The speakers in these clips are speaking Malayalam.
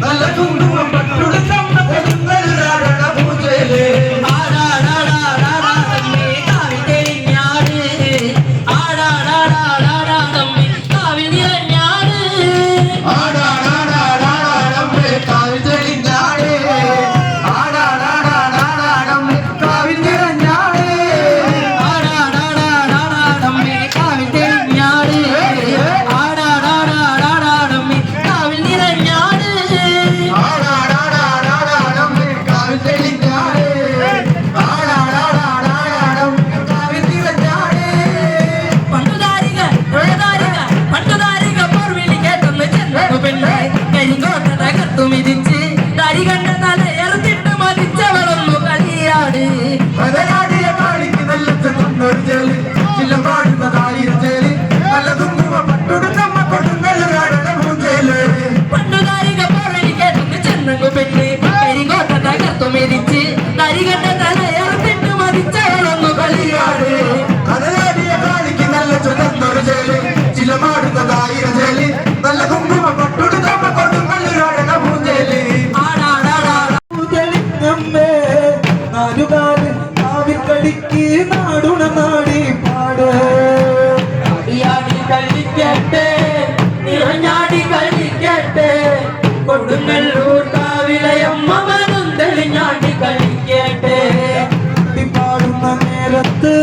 നല്ല കുങ്കുമം പട്ടുടുക്കം പൂജയില് കൊടുങ്ങല്ലൂർ കാവിലയമ്മ മനം തെളിഞ്ഞാണ്ടി കളിക്കട്ടെ. പാടുന്ന നേരത്ത്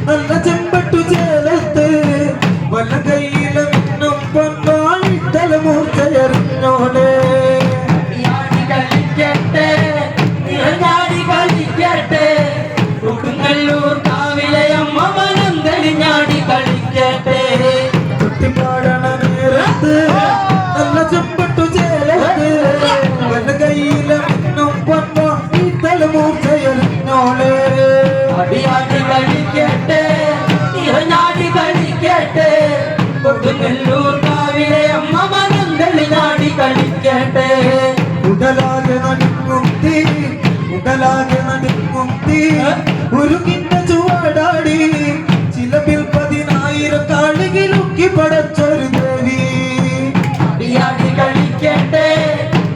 നല്ല ചെമ്പട്ടു ചേലത്ത് വല്ല കയ്യിലെ മിന്നും പൊൻപാളി തലമൂർച്ചയറിഞ്ഞോടെ കളിക്കട്ടെ നിറഞ്ഞാടി കളിക്കട്ടെ. കൊടുങ്ങല്ലൂർ കാവിലയമ്മ മനം തെളിഞ്ഞാടി കളിക്കട്ടെ. പാടണ നേരത്ത് നല്ല ചെമ്പട്ടു ചേലത്ത് വല്ല കയ്യിലെ മിന്നും പൊൻപാളി തലമൂർച്ചയറിഞ്ഞോടെ അടിയാടി കളിക്കട്ടെ നിറഞ്ഞാടി കളിക്കട്ടെ. കൊടുങ്ങല്ലൂർ കാവിലയമ്മ മനം തെളിഞ്ഞാടി കളിക്കട്ടെ. ഉടലാകെ നടുക്കും തീ ഉടലാകെ നടുക്കും തീ ഉരുകിന്റെ ചുവടാടി ചിലവിൽ 10,000 കാളികിലുക്കി പടച്ചൊരു ദേവി. അടിയാടി കളിക്കട്ടെ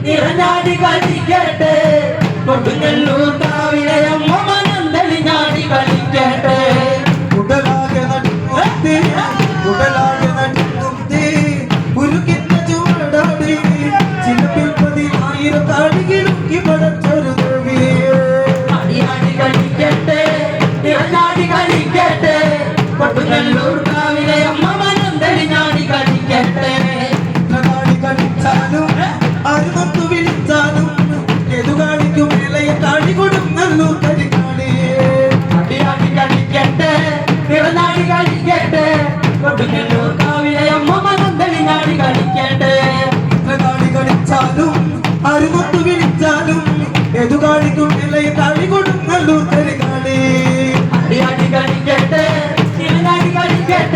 നിറഞ്ഞാടി കളിക്കട്ടെ. കൊടുങ്ങല്ലൂർ കാവിലയമ്മ മനം തെളിഞ്ഞാടി കളിക്കട്ടെ. ഉടലാകെ നടുക്കും തീ ഉടലാകെ നടുക്കും തീ ഉരുകിന്റെ ചുവടാടി ചിലവിൽ 10,000 കാളികിലുക്കി പടച്ചൊരു ദേവി. അടിയാടി കളിക്കട്ടെ നിറഞ്ഞാടി കളിക്കട്ടെ. കൊടുങ്ങല്ലൂർ കാവിലയമ്മ മനം തെളിഞ്ഞാടി കളിക്കട്ടെ. കളിച്ചാലും ആരുമൊത്തു വിളിച്ചാലും എതുകാളിക്കും മേലയെ കാളി കൊടുങ്ങല്ലൂർ കളിക്കാളി. അടിയാടി കളിക്കട്ടെ നിറഞ്ഞാടി കളിക്കട്ടെ. കൊടുങ്ങല്ലൂർ കാവിലയമ്മ മനം തെളിഞ്ഞാടി കളിക്കട്ടെ. കളി കളിച്ചാലും ആരുമൊത്തു വിളിച്ചാലും എതുകാളിക്കും മേലയെ കാളി കൊടുങ്ങല്ലൂർ കളിക്കാളി. അടിയാടി കളിക്കട്ടെ നിറഞ്ഞാടി കളിക്കട്ടെ.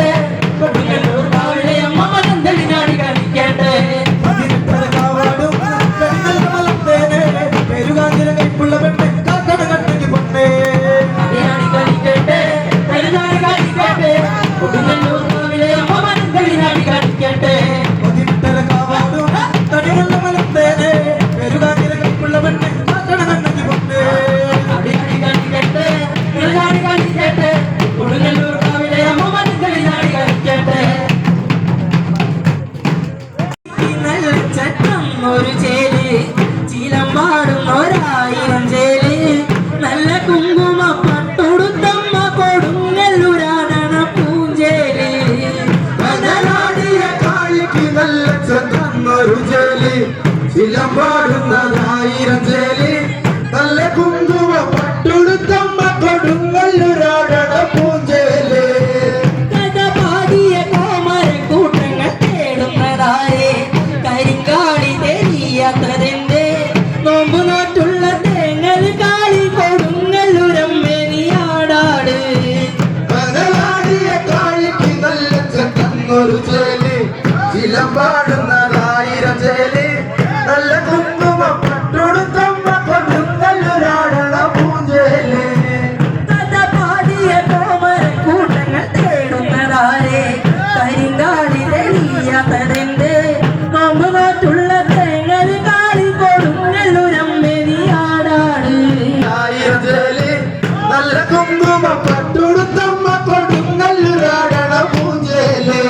നല്ല കുങ്കുമ പട്ടുടുത്തമ്മ കൊടുങ്ങല്ലൂരാടണ പൂജയില്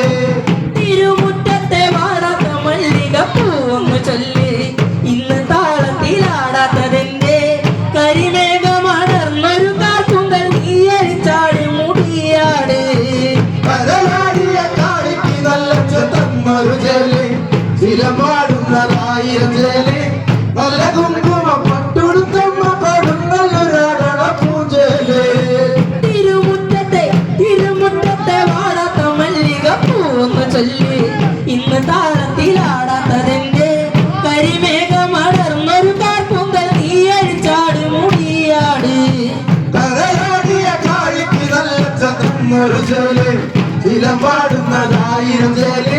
തിരുമുറ്റത്തെ വാടാത്ത മല്ലിക പൂവൊന്നു ചൊല്ലി ഇന്ന് താളത്തിലാടാത്തതെന്റെ കരിമേഘമടർന്നൊരു കാർക്കുങ്കൽ നീയരിച്ചാടി മുടിയാട് കരലാടിയ കാളിക്ക് നല്ല ചെത്തമ്മൊരു ജലി ചിലമാടുന്നതായിരം ജലി നല്ല കുങ്കുമ പട്ടുടുത്തമ്മ കൊടുങ്ങല്ലൂരാടണ പൂജയില് തിരുമുറ്റത്തെ വാടാത്ത മല്ലിക പൂവൊന്നു ചൊല്ലി ഇന്ന് താളത്തിലാടാത്തതെന്റെ കരിമേഘമടർന്നൊരു കാർക്കുങ്കൽ നീയരിച്ചാടി മുടിയാട് കരലാടിയ കാളിക്ക് നല്ല ചെത്തമ്മൊരു ജലി ചിലമാടുന്നതായിരം ജലി